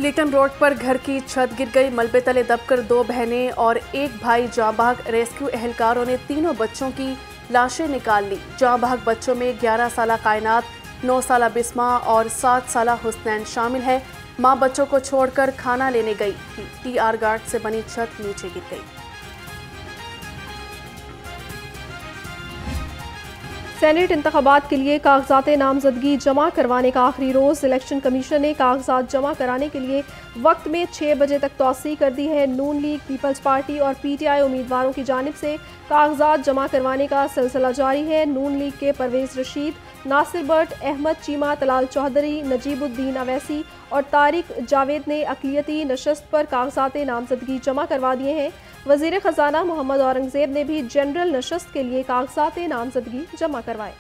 Lytton road पर घर की छत गिर गई, मलबे तले दबकर 2 बहनें और एक भाई जाँ बहक। रेस्क्यू एहलकारों ने तीनों बच्चों की लाशें निकाल ली। जाँ बहक बच्चों में 11 साला कायनात, 9 साला बिस्मा और 7 साला हुसनैन शामिल है। मां बच्चों को छोड़कर खाना लेने गई थी। टीआर गार्ड से बनी छत नीचे गिर गई। सेनेट इंतखाबात के लिए कागजात नामजदगी जमा करवाने का आखिरी रोज़। इलेक्शन कमीशन ने कागजात जमा कराने के लिए वक्त में 6 बजे तक तौसी कर दी है। नून लीग, पीपल्स पार्टी और पीटीआई उम्मीदवारों की जानिब से कागजात जमा करवाने का सिलसिला जारी है। नून लीग के परवेज़ रशीद, नासिर भट्ट, अहमद चीमा, तलाल चौधरी, नजीबुद्दीन अवैसी और तारिक जावेद ने अक़लियती नशस्त पर कागजात नामजदगी जमा करवा दिए हैं। वज़ीर ख़जाना मोहम्मद औरंगज़ेब ने भी जनरल नशस्त के लिए कागजात नामजदगी जमा करवाए।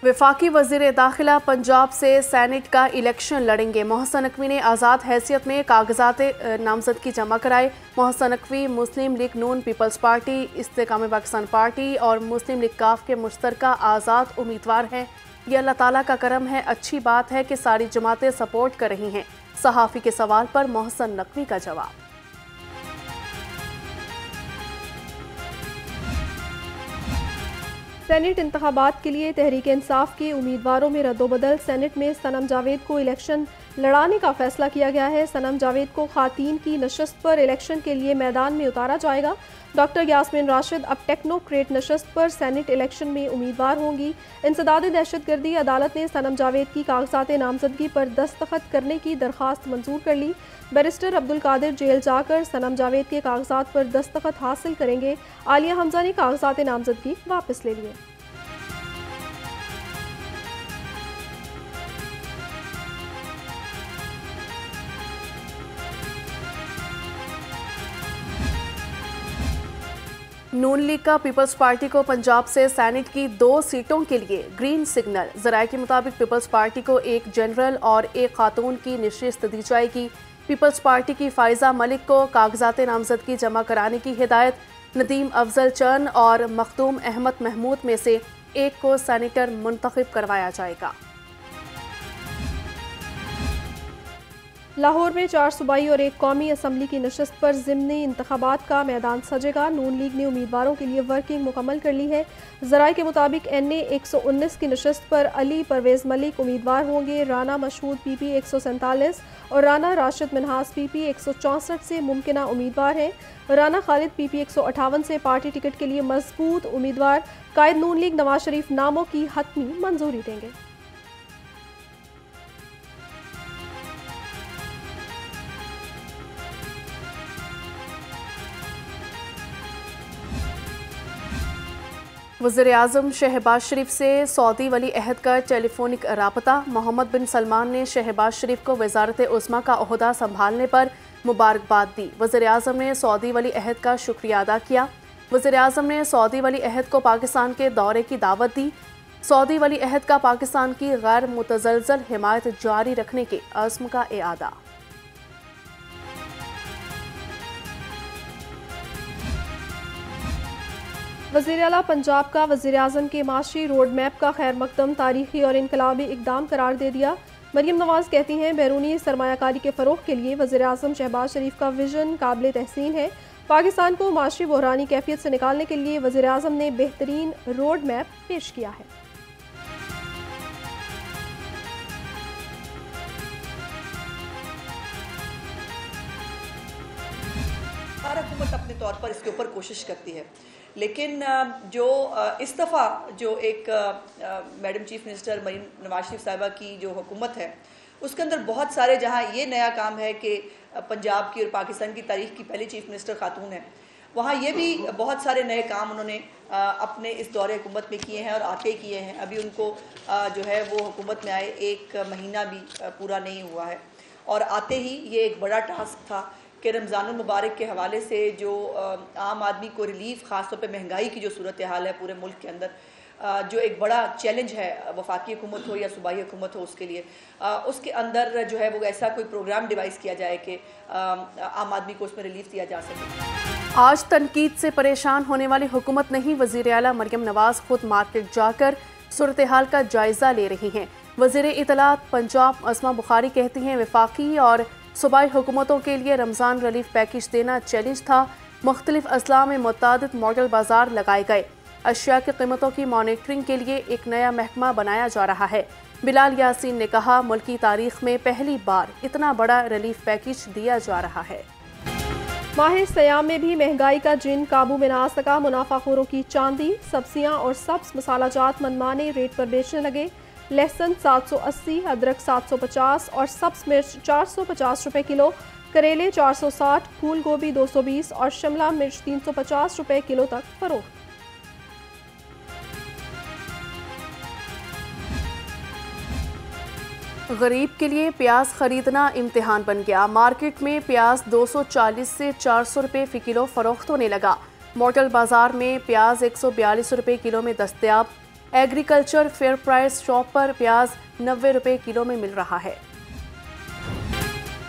वफाकी वज़ीर दाखिला पंजाब से सेनेट का इलेक्शन लड़ेंगे। मोहसन नकवी ने आज़ाद हैसियत में कागजात नामजदगी जमा कराए। मोहसन नकवी मुस्लिम लीग नून, पीपल्स पार्टी, इस्तेकाम पाकिस्तान पार्टी और मुस्लिम लीग काफ के मुश्तरका आज़ाद उम्मीदवार हैं। ये अल्लाह ताला का करम है, अच्छी बात है कि सारी जमातें सपोर्ट कर रही हैं। सहाफ़ी के सवाल पर मोहसन नकवी का जवाब। सेनेट इंतखाबात के लिए तहरीक इंसाफ के उम्मीदवारों में रद्दोबदल। सेनेट में सनम जावेद को इलेक्शन लड़ाने का फैसला किया गया है। सनम जावेद को खातीन की नशस्त पर इलेक्शन के लिए मैदान में उतारा जाएगा। डॉक्टर यास्मीन राशिद अब टेक्नोक्रेट नशस्त पर सेनेट इलेक्शन में उम्मीदवार होंगी। इंसदाद दहशतगर्दी अदालत ने सनम जावेद की कागजात नामजदगी पर दस्तखत करने की दरख्वास्त मंजूर कर ली। बैरिस्टर अब्दुल कादिर जेल जाकर सनम जावेद के कागजात पर दस्तखत हासिल करेंगे। आलिया हमजा ने कागजात नामजदगी वापस ले लिए। नून लीग का पीपल्स पार्टी को पंजाब से सेनेट की 2 सीटों के लिए ग्रीन सिग्नल। ज़राए के मुताबिक पीपल्स पार्टी को एक जनरल और एक खातून की नशिस्त दी जाएगी। पीपल्स पार्टी की फ़ाइज़ा मलिक को कागजात नामजदगी जमा कराने की हिदायत। नदीम अफजल चंद और मखदूम अहमद महमूद में से एक को सेनेटर मुंतखब करवाया जाएगा। लाहौर में 4 सूबाई और 1 कौमी असम्बली की नशस्त पर ज़िमनी इंतखाबात का मैदान सजेगा। नून लीग ने उम्मीदवारों के लिए वर्किंग मुकम्मल कर ली है। ज़राए के मुताबिक NA 119 की नशस्त पर अली परवेज़ मलिक उम्मीदवार होंगे। राना मशहूद PP 147 और राना राशिद मिनहास PP 164 से मुमकिना उम्मीदवार हैं। राना खालिद PP 158 से पार्टी टिकट के लिए मजबूत उम्मीदवार। कायद नून लीग नवाज शरीफ नामों की हतमी मंजूरी देंगे। वज़ीर आज़म शहबाज शरीफ से सऊदी वली अहद का टेलीफोनिक राबता। मोहम्मद बिन सलमान ने शहबाज शरीफ को वज़ारत उस्मा का ओहदा संभालने पर मुबारकबाद दी। वज़ीर आज़म ने सऊदी वली अहद का शुक्रिया अदा किया। वज़ीर आज़म ने सऊदी वली अहद को पाकिस्तान के दौरे की दावत दी। सऊदी वली अहद का पाकिस्तान की गैर मुतज़लज़ल हिमायत जारी रखने के अज़्म का इआदा। वज़ीर आला पंजाब का वज़ीर आज़म के माशी रोड मैप का खैर मकदम तारीखी और इनकलाबी इकदाम करार दे दिया। मरियम नवाज़ कहती हैं बैरूनी सरमायाकारी के फ़रोग़ के लिए वज़ीर आज़म शहबाज शरीफ का विजन काबिल तहसीन है। पाकिस्तान को माशी बहरानी कैफियत से निकालने के लिए वज़ीर आज़म ने बेहतरीन रोड मैप पेश किया है। हर हुकूमत अपने तौर पर इसके ऊपर कोशिश करती है, लेकिन जो इस दफ़ा जो एक madam chief minister Maryam Nawaz Sharif साहिबा की जो हुकूमत है उसके अंदर बहुत सारे, जहाँ ये नया काम है कि पंजाब की और पाकिस्तान की तारीख की पहली चीफ मिनिस्टर खातून है, वहाँ ये भी बहुत सारे नए काम उन्होंने अपने इस दौरे हुकूमत में किए हैं और आते किए हैं। अभी उनको जो है वो हुकूमत में आए 1 महीना भी पूरा नहीं हुआ है और आते ही ये एक बड़ा टास्क था कि रमज़ानुल मुबारक के हवाले से जो आम आदमी को रिलीफ, ख़ास तौर पे महंगाई की जो सूरत हाल है पूरे मुल्क के अंदर, जो एक बड़ा चैलेंज है वफाकी हुकूमत हो या सूबाई हुकूमत हो उसके लिए, उसके अंदर जो है वो ऐसा कोई प्रोग्राम डिवाइस किया जाए कि आम आदमी को उसमें रिलीफ दिया जा सके। आज तनकीद से परेशान होने वाली हुकूमत नहीं, वज़ीर आला मरियम नवाज खुद मार्केट जाकर सूरत हाल का जायजा ले रही हैं। वज़ीर इत्तलात पंजाब अस्मा बुखारी कहती हैं, वफाकी और सूबाई हुकूमतों के लिए रमज़ान रिलीफ पैकेज देना चैलेंज था। मुख्तलिफ अजला में मुतअद्दिद मॉडल बाजार लगाए गए। अशिया की कीमतों की मॉनिटरिंग के लिए एक नया महकमा बनाया जा रहा है। बिलाल यासीन ने कहा, मुल्क की तारीख में पहली बार इतना बड़ा रिलीफ पैकेज दिया जा रहा है। माह सयाम में भी महंगाई का जिन काबू में ना आ सका। मुनाफाखोरों की चांदी, सब्जियां और सब्ज मसालाजात मनमाने रेट पर बेचने लगे। लहसुन 780, अदरक 750 और सब्ज मिर्च 450 रुपए किलो, करेले 460, फूल गोभी 220 और शिमला मिर्च 350 रुपए किलो तक फरोख्त। गरीब के लिए प्याज खरीदना इम्तिहान बन गया। मार्केट में प्याज 240 से 400 रुपये फ़ी किलो फरोख्त होने लगा। मॉडल बाजार में प्याज 142 रुपये किलो में दस्तयाब। एग्रीकल्चर फेयर प्राइस शॉप पर प्याज 90 रुपये किलो में मिल रहा है।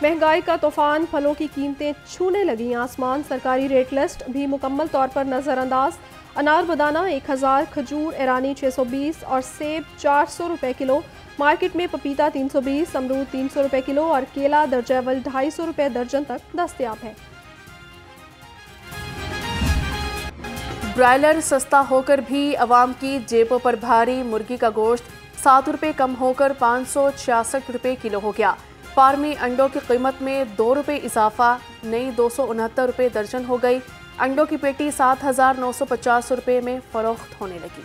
महंगाई का तूफान, फलों की कीमतें छूने लगी आसमान। सरकारी रेट लिस्ट भी मुकम्मल तौर पर नज़रअंदाज। अनार बदाना 1000, खजूर ईरानी 620 और सेब 400 रुपये किलो। मार्केट में पपीता 320, अमरूद 300 रुपये किलो और केला दर्जावल 250 रुपये दर्जन तक दस्तयाब है। ब्रायलर सस्ता होकर भी अवाम की जेबों पर भारी। मुर्गी का गोश्त 7 रुपये कम होकर 566 रुपये किलो हो गया। फार्मी अंडों की कीमत में 2 रुपये इजाफा, नई 269 रुपये दर्जन हो गई। अंडों की पेटी 7,950 रुपये में फरोख्त होने लगी।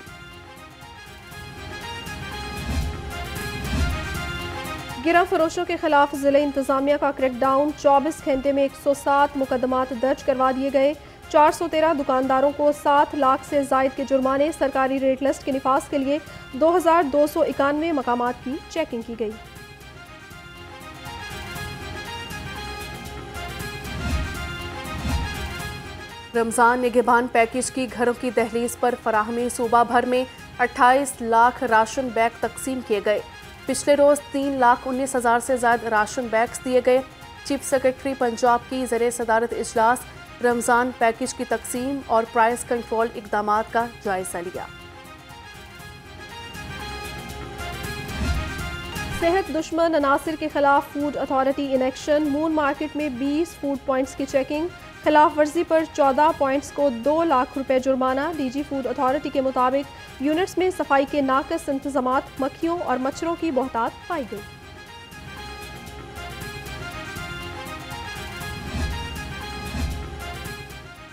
गिरफ्त फरोशों के खिलाफ जिले इंतजामिया का क्रैकडाउन। 24 घंटे में 107 मुकदमात दर्ज करवा दिए गए। 413 दुकानदारों को 7 लाख से जायद के जुर्माने। सरकारी रेट लिस्ट के निफाज के लिए 2291 मकामात की चेकिंग की गई। रमज़ान निगहबान पैकेज की घरों की दहलीज पर फराहमी। सूबा भर में 28 लाख राशन बैग तकसीम किए गए। पिछले रोज़ 3,19,000 से ज़्यादा राशन बैग्स दिए गए। चीफ सेक्रेटरी पंजाब की ज़रिए सदारत इजलास रमज़ान पैकेज की तकसीम और प्राइस कंट्रोल इकदामात का जायजा लिया। सेहत दुश्मन अनासिर के खिलाफ food authority in action. Moon market में 20 फूड पॉइंट्स की चेकिंग। खिलाफ वर्जी पर 14 पॉइंट्स को 2 लाख रुपए जुर्माना। डीजी फूड अथॉरिटी के मुताबिक यूनिट्स में सफाई के नाकस इंतजामात, मक्खियों और मच्छरों की बहुतात पाई गई।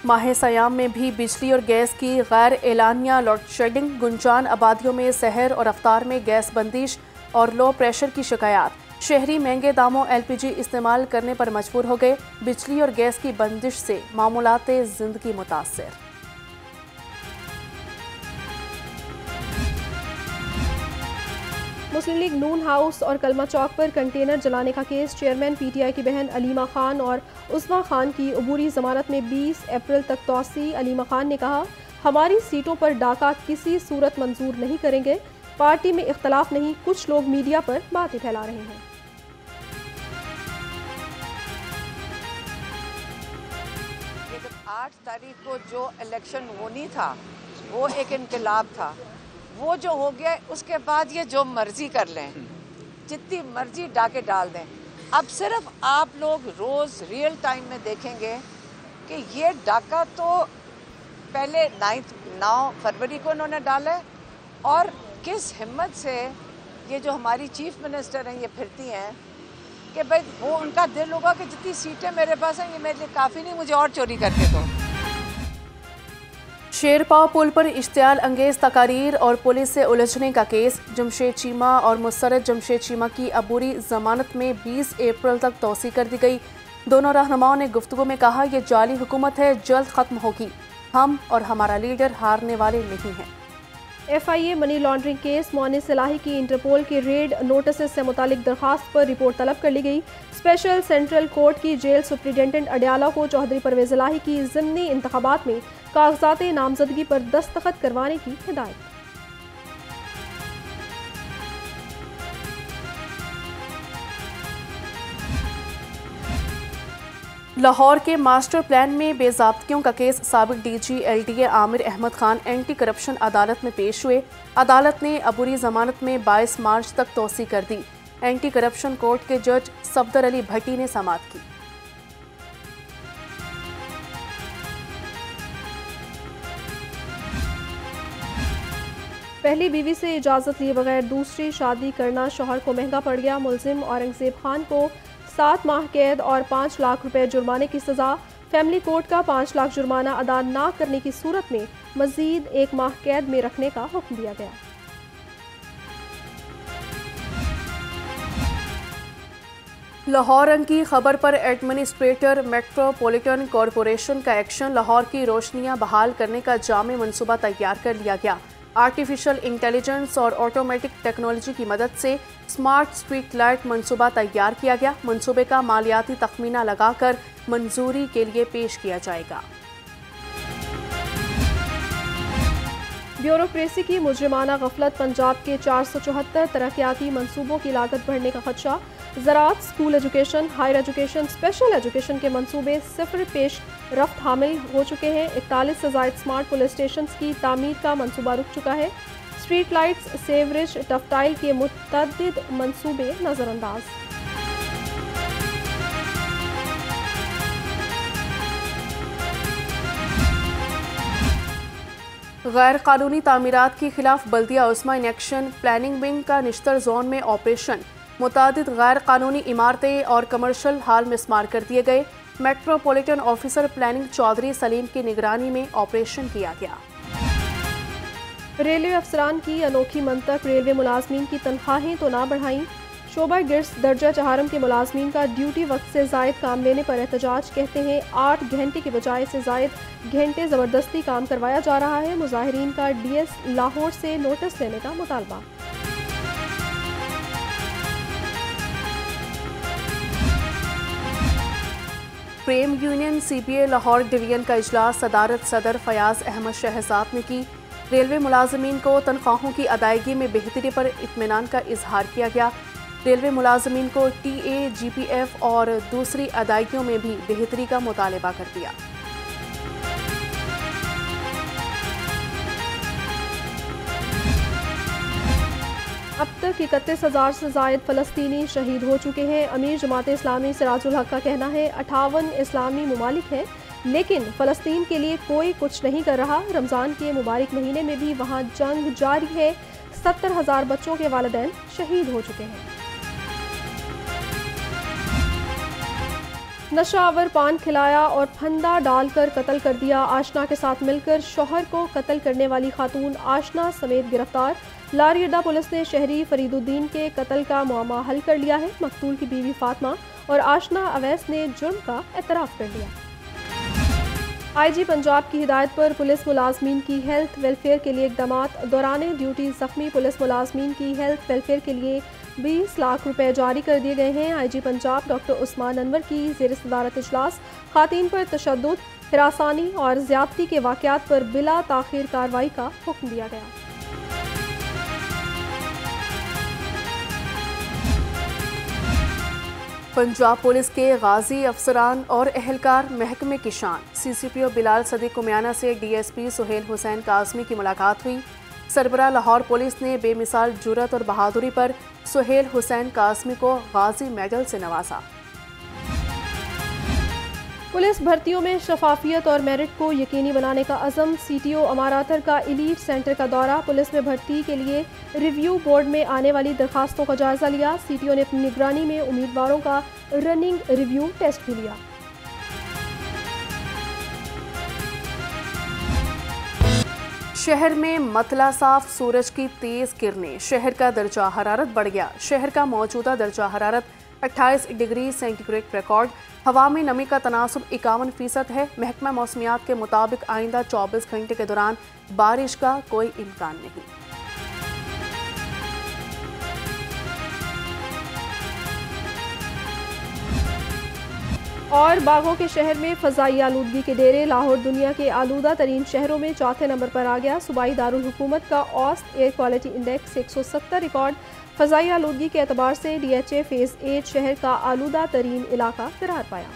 माह सयाम में भी बिजली और गैस की गैर एलानिया लोड शेडिंग। गुंजान आबादियों में सहर और अफ्तार में गैस बंदिश और लो प्रेशर की शिकायत। शहरी महंगे दामों LPG इस्तेमाल करने पर मजबूर हो गए। बिजली और गैस की बंदिश से मामूलाते जिंदगी मुतासर। मुस्लिम लीग नून हाउस और कलमा चौक पर कंटेनर जलाने का केस। चेयरमैन PTI की बहन अलीमा खान और उस्मा खान की अबूरी जमानत में 20 अप्रैल तक तौसी। अलीमा खान ने कहा, हमारी सीटों पर डाका किसी सूरत मंजूर नहीं करेंगे। पार्टी में इख्तलाफ नहीं, कुछ लोग मीडिया पर बातें फैला रहे हैं। ये जब 8 तारीख को जो इलेक्शन होनी था वो एक इनकलाब था। वो जो हो गया उसके बाद ये जो मर्जी कर लें, जितनी मर्जी डाके डाल दें। अब सिर्फ आप लोग रोज़ रियल टाइम में देखेंगे कि ये डाका तो पहले 9 फरवरी को उन्होंने डाला है और किस हिम्मत से ये जो हमारी चीफ मिनिस्टर हैं ये फिरती हैं कि भाई वो उनका दिल होगा कि जितनी सीटें मेरे पास हैं ये मेरे लिए काफ़ी नहीं, मुझे और चोरी करके दो। शेरपाव पुल पर इश्तियाल अंगेज तकारीर और पुलिस से उलझने का केस। जमशेद चीमा और मुसर्रत जमशेद चीमा की अबूरी जमानत में 20 अप्रैल तक तौसी कर दी गई। दोनों रहनुमाओं ने गुफ्तगू में कहा, यह जाली हुकूमत है, जल्द खत्म होगी। हम और हमारा लीडर हारने वाले नहीं हैं। FIA money laundering case. Monis Elahi की इंटरपोल के रेड नोटिस से मुतालिक दरखास्त पर रिपोर्ट तलब कर ली गई। स्पेशल सेंट्रल कोर्ट की जेल सुप्रिटेंडेंट अडयाला को चौधरी परवेज इलाही की ज़िमनी इंतखाबात में कागजात नामजदगी पर दस्तखत करवाने की हिदायत। लाहौर के मास्टर प्लान में बेज़ाब्तियों का केस साबिक DG LDA Amir Ahmad Khan anti corruption अदालत में पेश हुए। अदालत ने अबूरी जमानत में 22 मार्च तक तोसी कर दी। एंटी करप्शन कोर्ट के जज सफदर अली भट्टी ने समाअत की। पहली बीवी से इजाज़त लिए बगैर दूसरी शादी करना शौहर को महंगा पड़ गया। मुलजिम औरंगजेब खान को 7 माह कैद और 5 लाख रुपए जुर्माने की सज़ा। फैमिली कोर्ट का 5 लाख जुर्माना अदा न करने की सूरत में मजीद 1 माह कैद में रखने का हुक्म दिया गया। लाहौर रंग की खबर पर एडमिनिस्ट्रेटर मेट्रोपॉलिटन कॉरपोरेशन का एक्शन। लाहौर की रोशनियां बहाल करने का जामे मनसूबा तैयार कर लिया गया। आर्टिफिशियल इंटेलिजेंस और ऑटोमेटिक टेक्नोलॉजी की मदद से स्मार्ट स्ट्रीट लाइट मनसूबा तैयार किया गया। मनसूबे का मालियाती तखमीना लगाकर मंजूरी के लिए पेश किया जाएगा। ब्यूरोक्रेसी की मुजरिमाना गफलत, पंजाब के 474 तरक्याती मंसूबों की लागत बढ़ने का खदशा। ज़राअत, school education, higher education, special education के मंसूबे सिफर पेश रफ्त हामिल हो चुके हैं। 41 से ज़ायद स्मार्ट पुलिस स्टेशन की तामीर का मंसूबा रुक चुका है। स्ट्रीट लाइट्स, सेवरेज, टफटाइल के मुतअद्दिद मंसूबे नज़रअंदाज। गैर कानूनी तामीरात के खिलाफ बल्दिया उस्मा इन एक्शन। प्लानिंग विंग का निश्तर जोन में ऑपरेशन। मुतादिद गैर कानूनी इमारतें और कमर्शल हाल मिसमार कर दिए गए। Metropolitan officer planning Chaudhry Saleem की निगरानी में ऑपरेशन किया गया। रेलवे अफसरान की अनोखी मंतक, रेलवे मुलाजमीन की तनख्वाहें तो ना बढ़ाई। शोबा गिर्स दर्जा चहारम के मुलाजमीन का ड्यूटी वक्त से ज़ायद काम लेने पर एहतजाज। कहते हैं 8 घंटे के बजाय से ज़ायद घंटे ज़बरदस्ती काम करवाया जा रहा है। मुजाहिरीन का DS लाहौर से नोटिस लेने का मुतालबा। प्रेम यूनियन CPA लाहौर डिवीजन का इजलास सदारत सदर फयाज अहमद शहजाद ने की। रेलवे मुलाजमीन को तनख्वाहों की अदायगी में बेहतरी पर इत्मीनान का इजहार किया गया। रेलवे मुलाजमीन को TA, GPF और दूसरी अदायगियों में भी बेहतरी का मुतालबा कर दिया। अब तक 31,000 से ज़ायद फ़लस्तीनी शहीद हो चुके हैं। अमीर जमात इस्लामी सिराजुल हक का कहना है 58 इस्लामी ममालिक हैं, लेकिन फ़लस्तीन के लिए कोई कुछ नहीं कर रहा। रमज़ान के मुबारक महीने में भी वहाँ जंग जारी है। 70,000 बच्चों के वालिदैन शहीद हो चुके हैं। नशावर पान खिलाया और फंदा डालकर कत्ल कर दिया। आशना के साथ मिलकर शौहर को कत्ल करने वाली खातून आशना समेत गिरफ्तार। लारी अड्डा पुलिस ने शहरी फरीदुद्दीन के कत्ल का मामला हल कर लिया है। मकतूल की बीवी फातिमा और आशना अवैस ने जुर्म का एतराफ़ कर लिया। IG पंजाब की हिदायत पर पुलिस मुलाजमीन की हेल्थ वेलफेयर के लिए इक़दामात। दौरान ड्यूटी ज़ख्मी पुलिस मुलाजमीन की हेल्थ वेलफेयर के लिए 20 लाख रुपए जारी कर दिए गए हैं। IG पंजाब डॉक्टर उस्मान अनवर की ज़ेर सदारत इजलास ख़ातीन पर तशद्दुद, हिरासानी और ज़्यादती के वाक़यात पर बिला ताख़ीर कार्रवाई का हुक्म दिया गया। पंजाब पुलिस के गाजी अफसरान और एहलकार महकमे की शान। CCPO बिलाल सदीक कुमियाना से DSP सुहेल हुसैन काज़मी की मुलाकात हुई। सरबरा लाहौर पुलिस ने बेमिसाल जुर्रत और बहादुरी पर सुहेल हुसैन काज़मी को गाजी मेडल से नवाजा। पुलिस भर्तियों में शफाफियत और मेरिट को यकीनी बनाने का अज़म। CTO अमारातर का एलीट सेंटर का दौरा। पुलिस में भर्ती के लिए रिव्यू बोर्ड में आने वाली दरखास्तों का जायजा लिया। CTO ने अपनी निगरानी में उम्मीदवारों का रनिंग रिव्यू टेस्ट भी लिया। शहर में मतला साफ, सूरज की तेज किरणें। शहर का दर्जा हरारत बढ़ गया। शहर का मौजूदा दर्जा हरारत 28 डिग्री सेंटीग्रेड रिकॉर्ड। हवा में नमी का तनासुब 51% है। महकमा मौसमियात के मुताबिक आइंदा 24 घंटे के दौरान बारिश का कोई इम्कान नहीं। और बागों के शहर में फ़ज़ाई आलूदगी के डेरे। लाहौर दुनिया के आलूदा तरीन शहरों में चौथे नंबर पर आ गया। सूबाई दारुल हुकूमत का औसत एयर क्वालिटी इंडेक्स 170 रिकॉर्ड। फ़ज़ाई आलूदगी के एतबार से DHA फ़ेज़ 8 शहर का आलूदा तरीन इलाका करार पाया।